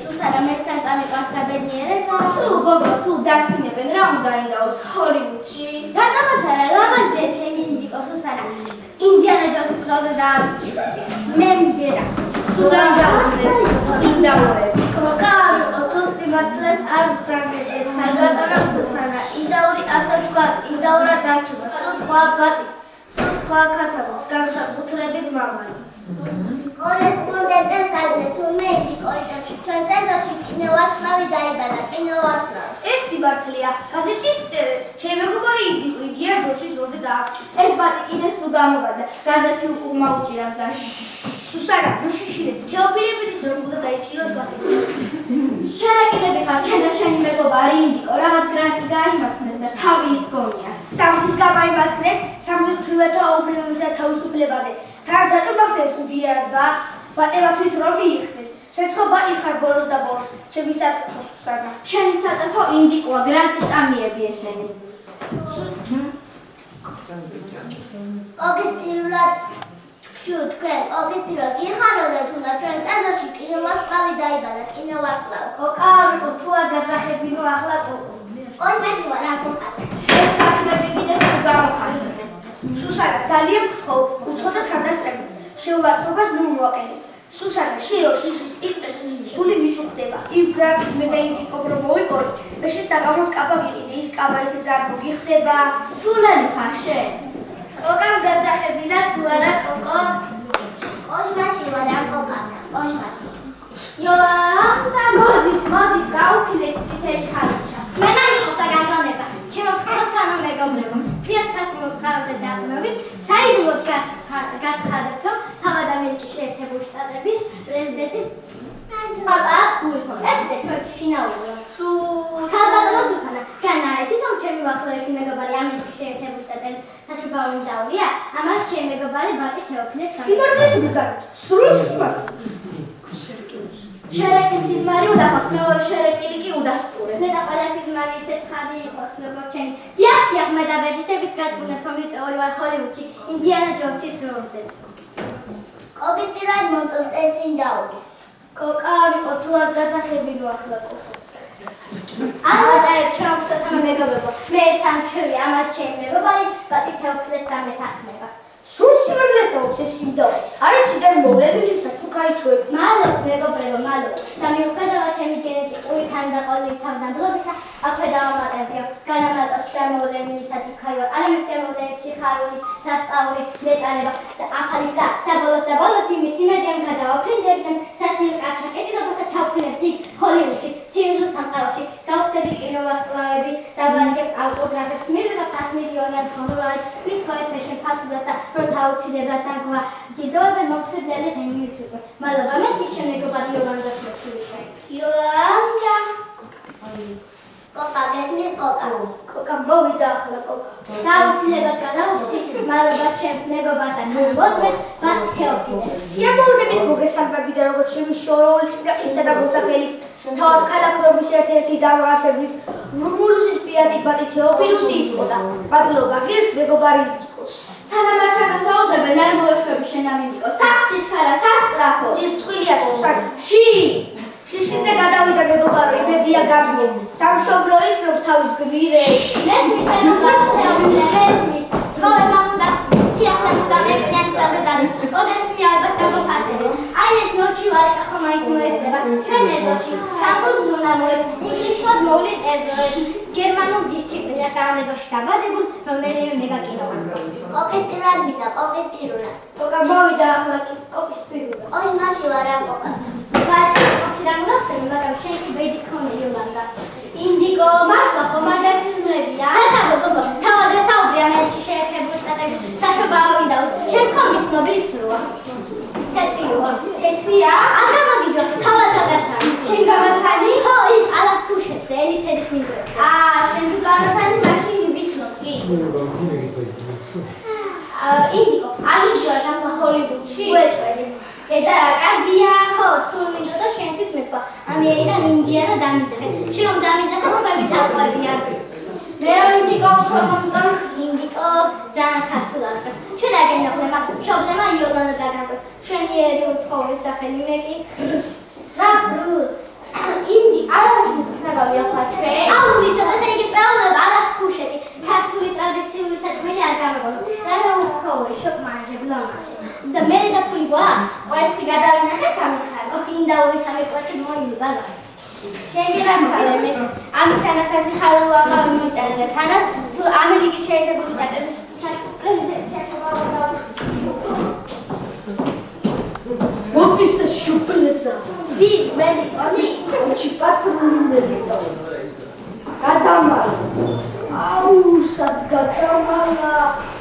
სუსარა მესთან წამიყვანსა ბედნიერება. სულ გოგო, სულ დაგცინებენ რა უნდა ინდაოს ჰოლივუდში. რატომაც არა, ლამაზია ჩემი ინდიკო სუსარა. ინდიანა ჯონსის როზე დაამტკიცეს. მე მჯერა. სულ დაინდაურდეს ინდაურები. კოკა ოთოს სიმართლეს არ ბრძანეთ. ბატონო სუსარა, ინდაური ასე თქვა, ინდაურა დარჩება. სულ სხვა ბატის, სულ სხვა ქათამის, განსაკუთრებით მამალი. კორესპონდენტებს ადრე თურმე ინდიკოიდა ჩვენ სეზონში კინოვარსკვლავი დაიბადა კინოვარსკვლავი. ეს სიმართლეა. გაზეთში ჩემი მეგობარი იდეა ჯოშის როზე დააკეთეს. ეს ბატი კიდე სულ გამოვარდა. გაზეთი უკუღმა უჭირავს და სუსარა, ნუ შიშირები. თეოფილების რომ უნდა დაიჭიროს გაზეთი. შერეკინები ხარ ჩემ და შენი მეგობარი ინდიკო, რაღაც გრანტი გაიმასქნეს და თავი ის გონია. სამზის გამაიმასქნეს, სამზის პრივატო აუბრალებისა თავისუფლებაზე. თან რატომ ახსენებ უდიარდაც? ბატება თვით რომ მიიხსნეს. შეცხობა იხარ ბოლოს და ბოლოს. ჩემი საკითხო სუსარა. შენი საკითხო ინდიკოა, გრანტი წამიები ესენი. ოგის პირველად თქვენ, ოგის პირველად იხაროდა თუნდაც ჩვენ სეზონში კინოვარსკვლავი დაიბადა კინოვარსკვლავი. კოკა თუ არ გაძახებინო ახლა კოკო. ოი მაშინ ვარ არ კოკა. ეს კაცები კიდე სულ გამოვარდნენ. სუსარა, ძალიან გთხოვ, უცხო და თავდასწრებით. შეურაცხყოფას ნუ მოვაყენებ. სუსარა, შირო შიშის იწეს, სული მიწუხდება. იმ გრაფით მე და ინდიკობ რომ მოვიპოვოთ, მე შესაბამოს კაბა გიყიდე, ის კაბა ესე ძალიან მოგიხდება. სულელი ხარ შენ? კოკამ გაძახებინა თუ არა კოკო? ოი მაშინ ვარ არ კოკა. ოი მაშინ. იოანდა მოდის, გაუფილეთ წითელი ხალხი. მენა იყოს და გაგონება. ჩემო პროფესიონალ მეგობრებო, ფიაცაც მოწყავზე დაყნობით, საიდუმლოდ გაცხადეთ, რომ თავად ამერიკის შეერთებული შტატების პრეზიდენტის პაპა, ესეც ჩვენ შინაურია. საბატონო სუსანა, განაეცით, რომ ჩემი უახლოესი მეგობარი ამერიკის შეერთებული შტატების საშუალო მდავრია, ამას ჩემი მეგობარი ბატი თეოფილეს სიმართლეს ვუძართ, სრულ სიმართლეს. შერეკილ სიზმარი უდახოს, მეორე შერეკილი კი უდასტურებს. მე და ყველა სიზმარი ისეთ ხადი იყოს, როგორც ჩემი. დიახ, მე და ვეჯიტებით გაწმუნდით, რომ ვიწვეული ვარ ჰოლივუდში, ინდიანა ჯონსის როლზე. ოგის პირველად მომწონს ეს ინდაური. კოკა არ იყო თუ არ გაძახებინო ახლა კოკო. არა და ჩვენ ვთქვათ მეგობრებო, მე სამჩევი ამას ჩემი მეგობარი ბატი თეოფილეს დამეთანხმება. სრულ სიმართლეს აქვს ეს ინდაური. არის იდან მოვლენილი საწუხარი ჩვენი. მალო მეგობრებო, მალო. და მიუხედავად ჩემი გენეტიკური თანდაყოლილი თავდამდლობისა, აქვე დავამატებდიო. განამარტოთ შემოვლენილი საჩუქარი, არამედ შემოვლენილი სიხარული, სასწაული, ნეტარება და ახალი გზა. და ბოლოს იმის იმედია გადავაფრინდებდნენ საშინელ კაცაკეთილობას და ჩავფრინებთ იქ ჰოლივუდში, ცივილურ სამყაროში, გავხდებით კინოვარსკვლავები, დავარიგებთ ავტოგრაფებს, მივიღებთ 100 მილიონიან დოლარით, ვიცხოვეთ ფეშენ ფართულად და როცა აუცილებლად დაგვა ჯილდოებენ მომხდებელი ღენიუთები. მადლობა, მე ჩემი მეგობარი იოლანდას მოგხვიჩვენ. იოლანდა. კოკა, გესმის კოკა. კოკა მოვიდა ახლა კოკა. და აუცილებლად გადავხდი, მადლობა ჩემს მეგობართან მოვუძვეთ ბატ თეოფილეს. სიამოვნებით მოგესალმებით და როგორც ჩემი შორეული წინაპრისა და მოსახელის თავად ქალაქრობის ერთ-ერთი დამაარსებლის რუმულუსის პირადი ბატი თეოფილუსი იტყოდა. მადლობა ღირს მეგობარი იტყოს. სანამ არ ჩაგასაუზებენ, არ მოეშვები შენ ამ ინდიკო. სახში ჩქარა, სასწრაფო. სირცხვილია სუსანა. შიშიზე გადავიდა მეგობარო, იმედია გამიო. სამშობლო ის რომ თავის გვირეში. მესმის მეგობარო თეოფილე, მესმის. ცხოვრება უნდა სიახლეში და მეკვლიანისაზე დადის. ოდესმე ალბათ დაგოფასებენ. აი ეს ნოჩი ვარიკა ხომ აიც მოეწება. ჩვენ ეზოში, ფრანგულს უნდა მოეწ, ინგლისურად მოვლით ეზოში. გერმანულ დისციპლინას და ამ ეზოში დაბადებულ რომელიმე მეგაკინოვარსკვლავი. კოკის პირველად მინდა, კოკის პირველად. კოკა მოვიდა ახლა კი კოკის პირველად. ოი მაშინ ვარ არ კოკა. ვარკოსიდან მოგხსენი, მაგრამ შენ კი ბედი ქონი იოლანდა. ინდიკო, მართლა ხომ არ დაგსიზმრებია? ასაბო, გოგო, თავად ესაუბრი ამერიკის შეერთებული შტატების საშობაო ინდაოს. შენ ხომ მიცნობი ის როა? თეთრია? არ გამოგიჯო, თავად გაგაცანი. შენ გამაცანი? ხო, იქ არა ქუშეთზე, ელისერის მინდვრებზე. შენ თუ გამაცანი, მაშინ ვიცნობ კი. ინდიკო, არ ვიჯვარ ახლა ჰოლივუდში? უეჭველი. და რა კარგია, ხო, სულ მინდოდა შენთვის მეთქვა. ამერიკიდან ინდიანა დამიძახე. შენ რომ დამიძახე, ხმები წაყვებიან. მე რომ ინდიკო უფრო მომწონს, ინდიკო ძალიან ქართულ ასპარს. ჩვენ არ გენახულება, მშობლებმა იოლანდა დაგაკვეთ. შვენიერი უცხოური სახელი მე კი. რა ბრუ? ინდი არავის მიცნებავი ახლა ჩვენ. აუნიშნოთ ესე იგი წაულებთ არა ქუშეთი. ქართული ტრადიციული საჭმელი არ გამოგონო. რა უცხოური შოკმანჟე ბლომანჟე. და მე და ფული გვაქვს. კვერცხი გადავინახე 3 ხანი. ინდაური სამი კვერცხი მოიმი ბაზარს. შეგირაცვალე მე. ამისთანაც სასიხარულო აღარ მოვიჭერე თანაც თუ ამერიკის შეერთებული შტატების პრეზიდენტი ახლა What is a shupeleza? ვის მელიტონი? Oči patroni melitoni. Gadamala. Au, sad gadamala.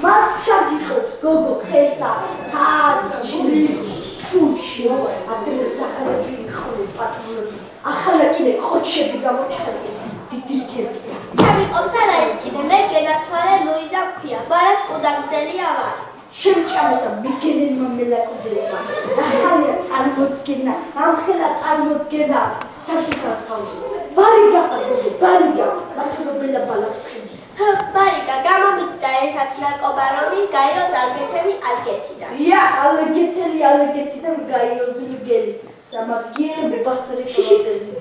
Mat შაგიხობს გოგო ხესა. თაც ჩლის სუში. ადრე სახალები ხული პატრონები. ახლა კიდე ხოჩები გამოჩერდეს. დიდირქები. ჩემი ყოფს არა ეს კიდე მე გენაცვალე ლუიზა ქვია. გვარად ყუდაგძელია ვარ. შემჭამესა მიგენელმა მელაკუდება. ახალია წარმოდგენა, ამხელა წარმოდგენა სასუქარ ხავს. ბარიგა ხარ, ბარიგა, მათნობელა ბალახს ხინი. ბარიკა გამომიწდა ესაც ნარკობარონი გაიოს ალგეთელი ალგეთიდან. ია, ალგეთიდან გაიოს მიგელი. სამაგიერები ბასრი ხილოდეზი.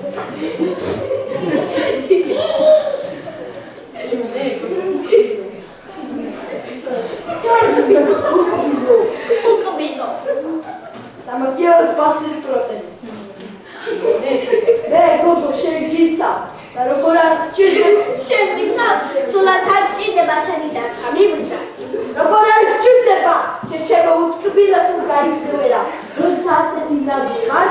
უკბინო. სამაგიერები ბასრი პროტეზი. გოგო შეგიცა. და როგორ არ გჭირდება? შენ ვიცა? სულაც არ ჭირდება შენი დაცვა, მივიდა. როგორ არ გჭირდება? შეჩება უთკბილას გაიცვერა. როცა ასეთი ნაზი ხარ?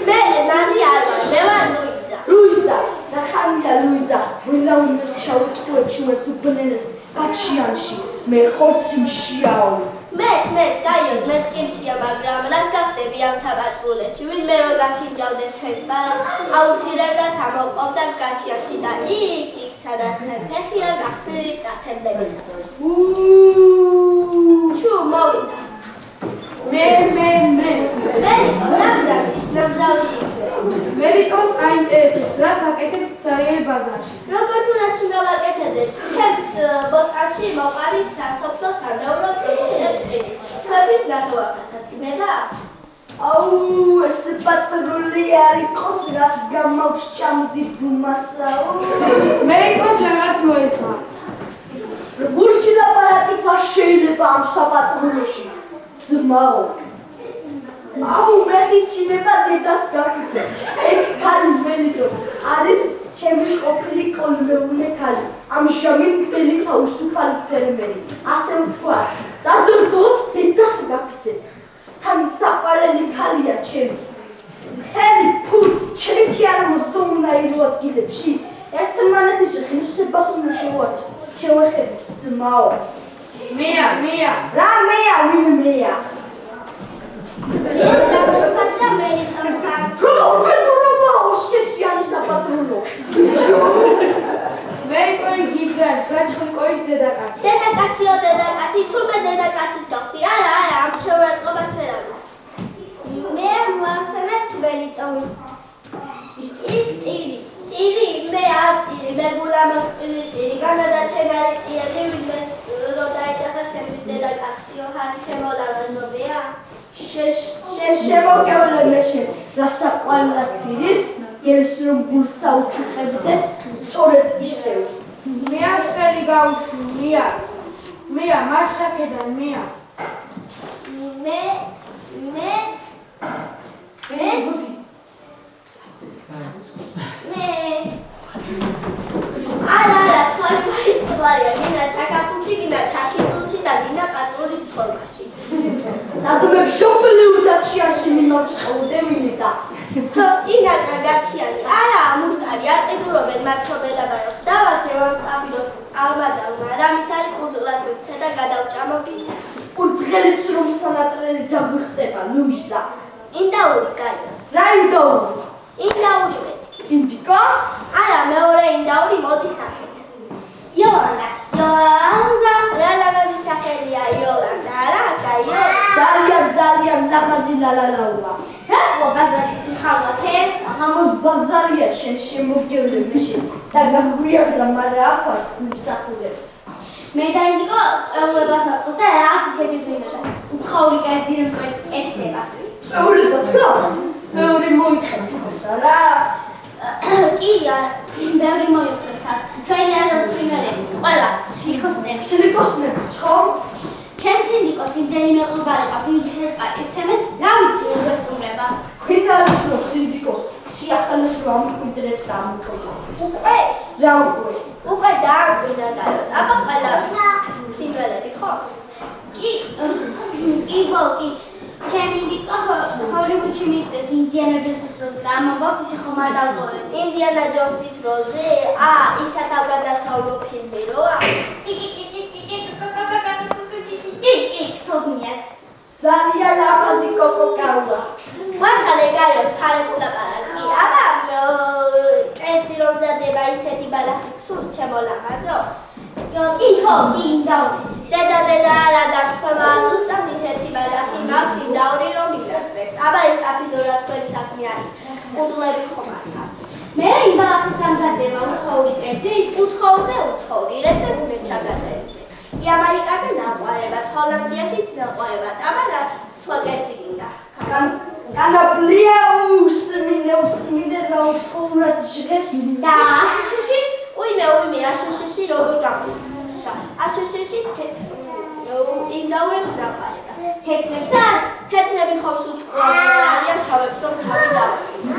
მე ნაზი არ ვარ, მე ვარ ლუიზა. ლუიზა, ნახანია ლუიზა, ვინა უნდა ჩაუტყუე ჩვენს უბნელეს გაჩიანში. მე ხორციმშიაო. მეც გაიოდ მე ტკივშია, მაგრამ რაც გახდები ამ საბატრულეთში, ვინმე რო გასინჯავდეს ჩვენს ბარას, აუცილებლად ამოვყოფდა გაჩიანში და იქ სადაც ფეხია გახსნილი კაცებლებისა. ჩუ მოვიდა. მე ნამძავი მელიტონს აინტერესებს რა საკეთებთ ცარიელ ბაზარში. როგორც უნდა ვაკეთებდეთ, ჩემს ბოსტანში მოყარი სასოფლო სამეურნეო პროდუქტებს ყიდით. ჩვენთვის ნახევარფასად გნება? აუ, ეს პატრული არ იყოს, რას გამოვსჭამდი დუმასაო. მელიტონს რაღაც მოესმა. გურში ლაპარაკიც არ შეიძლება ამ საპატრულოში. ძმაო. აუ, მედიცინება დედას გაგიწე. ეგ ქალი მელიტონი არის ჩემი ყოფილი კოლმეუნე ქალი. ამჟამად მგელი თავისუფალი ფერმერი. ასე ვთქვა, საზრდოობს დედას გაგიწე. თან საყვარელი ქალია ჩემი. ხელი ფული ჩეკი არ მოსდონა ირო ადგილებში. ერთმანეთის ღირსებას მოშევართ. შევეხებით ძმაო. მეა რა მეა, ვინ მეა? და მელიტონთან. როგორ პეტრობა ოსკესიანი საპატრულო. მელიტონი გიბძარებს გაჩხმკოის დედაკაცი. დედაკაცი, თურმე დედაკაცის გახდი. არა, ამ შეურაცხყოფას ვერ არის. მე მოახსენებს მელიტონს. სტილი, მე არ სტილი, მე გულამასპილი სტილი, განადაშენ არის სტილი, ვინმეს რო დაიჭახა შემის დედაკაციო, ხარი შემოლავაზობია. შემოგევლე მე შენ, რასაყვარლად ტირის, გელს რომ გულს საუჩუხებდეს, სწორედ ისევ. მეას ხელი გაუშვი, მეა მარშაკედან მეა. არა, თვალია, გინა ჩაკაპულში, გინა ჩაკიპულში და გინა პატრულის ფორმაში. სადმე შოპლი უდაჩიაში მიმოწყოდევინი და ინატრა გაჩიანი, არა, მუსტარი, აკიდურობენ მათშობელაბარებს, დავაცე რომ სტაბილოს ალმადალმა, რამის არის კურდღლად მივცე და გადავჭამო გინას. ურდღელიც რომ სანატრელი დაგვიხდება, ლუიზა. ინდაური გაიოს. რა ინდაური? ინდაური მეთქი. ინდიკა? არა, მეორე ინდაური მოდის აქეთ. იოლანდა. რა ლამაზი სახელია იოლანდა, არა, გაიოს. ძალიან ლამაზი ლალალაუა. რა ყო ბაზარში სიხალოთე? ამას ბაზარია შენ შემოგევლები შენ და გაგვიარდა, მაგრამ აქ ვარ მსახურებთ. მე და ინდიკო წეულებას ვაწყობ და რაღაც ისეთი გვინდა. უცხოური კერძი რომ ეთდება. წეულებაც გავა? მეორე მოიხსნა რა? კი ბევრი მოიხდეს აქ. ჩვენი არის პრიმერები, ყველა სიკოსნები. სიკოსნები, ხო? ჩემ სინდიკოს იმდენიმე ყურბალი ყავს, იმდენად პატივცემენ, რა ვიცი უგესტუმრება. ვინ არის რომ სინდიკოს შეახალეს რომ ამკვიდრებს და ამკობებს? უკვე დააკვირდა გაიოს. აბა ყველა სინდიკოები ხო? კი, ჩემი ინდიკო ჰოლივუდში მიწეს ინდიანა ჯონსის როლზე და ამბობს ისე ხომ არ დავტოვებ. ინდიანა ჯონსის როლზე? ისა თავგადასავლო ფილმი როა? კი, ცოდნიათ. ძალიან ლამაზი კოკოკაუა. ვაცალე გაიოს ქალებს ლაპარაკი. აბა ერთი რომ მზადდება ისეთი ბალახი სულ შემოლამაზო. კი, ინდაურის. დედა არა დათხოვა, ზუსტად ისეთი ბალახი მაქვს ინდაური რომ იგებს. აბა ეს სტაფილურად თქვენი საქმე არის. კუტლები ხომ არ მე იმ ბალახის გამზადება უცხოური კერძი, უცხოური რეცეპტი მე ჩაგაწერდი. ამერიკაზე დაყვარებათ, ჰოლანდიაშიც დაყვარებათ, აბა რა სხვა კერძი გინდა. განაბლია უსმინე რა უცხოურად ჟღერს და აშშში, უიმე აშშში როგორ გაგვიჩა. აშშში ინდაურებს დაყვარებათ. თეთრებსაც? თეთრები ხომ სუჭკუარია შავებს რომ თავი დავაკიდე.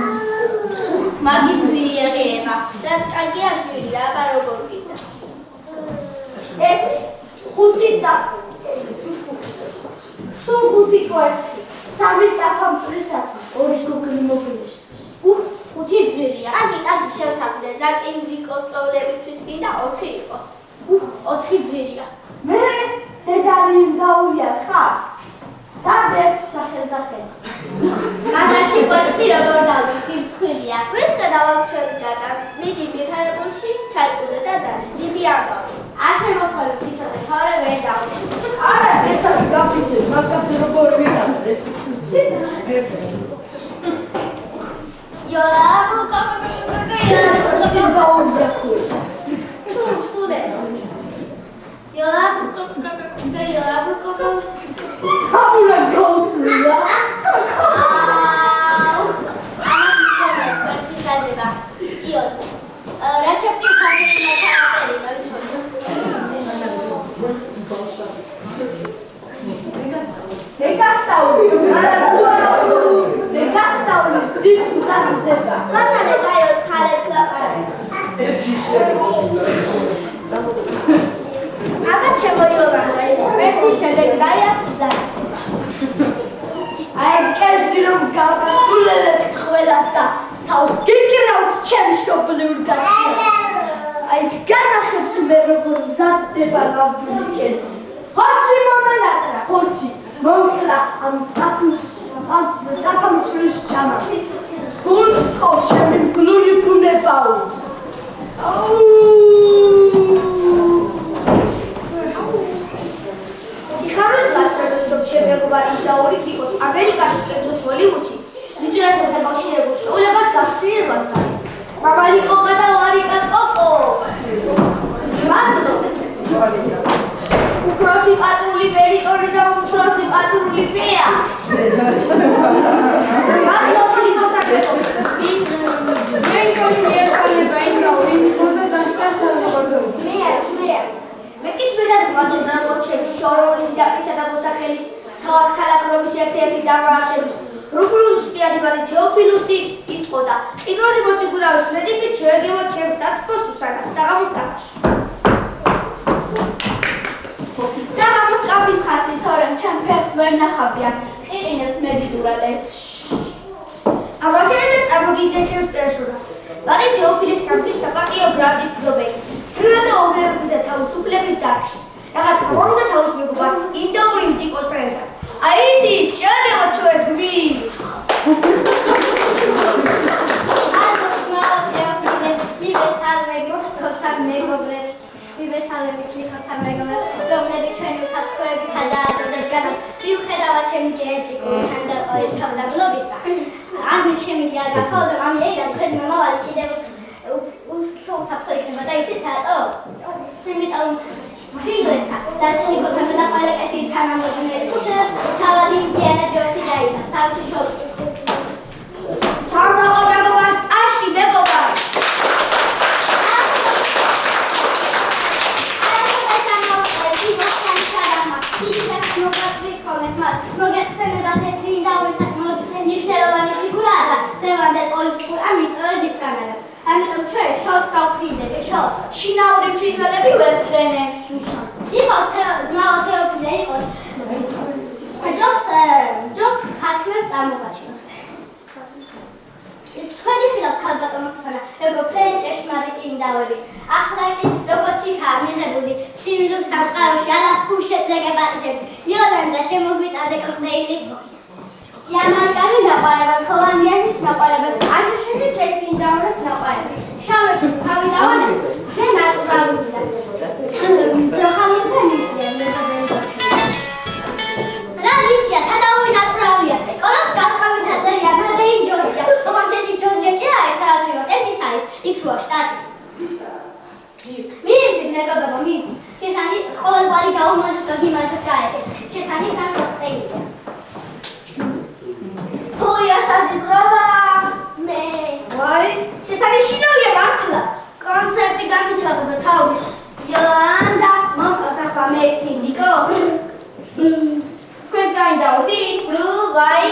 მაგი ძვირი ეღიება, რაც კარგია ძვირი, აბა როგორ გინდა. ხუთი და სულ ხუთი კვერცხი, 3 დაფამწვრისათვის, 2 გოგრი მოგილისთვის. ხუთი ძვირია. კარგი შევთანხმდეთ, რა ინდიკოს სწავლებისთვის გინდა 4 იყოს. 4 ძვირია. მე დედალი ინდაურია ხარ? დადებ სახელდახელე. მადაში კვერცხი როგორ დავდი, სირცხვილია. ვის და დავაქცევი გადა. მიდი მიხარებულში, ჩაიკუდე და დალი. დიდი ამბავი. არ შემოხვალე თვითონ თავი ვერ დავდი. არა, ერთას გაფიცებ, მაგას როგორ ვიტანე. ცოდისგან არა. ამიტომ ჩვენ შორს გავფრინდები, შორს. შინაური ფრინველები ვერ ფრენენ. იყოს ძმაო თეოფილე, იყოს. ჯობს საქმე წარმოგაჩინოს. თქვენი ხილავ ქალბატონო სუსანა, როგორ ფრენ ჭეშმარიტი ინდავები. ახლა კი როგორც იქაა მიღებული ცივილურ სამყაროში არა ფუშეთზე გებატიჟები. იოლანდა შემოგვიტანე კოქტეილი. Ямайკანი დაყარებად, ჰოლანდიაში დაყარებად, აშშში წესი ინდავრებს დაყარებად. შავებში თავი დავანე, ზე ნატურალურია. ძროხამოცა მისია, რა მისია, სადავი ნატურალურია. კორობს გარკვევითა წერია, მადეინ ჯორჯია. როგორც ეს ჯორჯია, ეს საჩინო, ეს ის არის, იქ როა შტატი. მიიწი მეგობრებო, მიიწი. შესანი ყოველგვარი გაუმარჯოს და გიმარჯოს გარეშე. შესანი სამ კოქტეილია. Სადიზღრობა მე ვაი შესაძლოა შინაურია მართლაც კონცერტი გამიჩაღდა და თავი იოლანდა მომწონს ახლა მე სინდიკო თქვენ გაინდაოდით ბლუ ვაი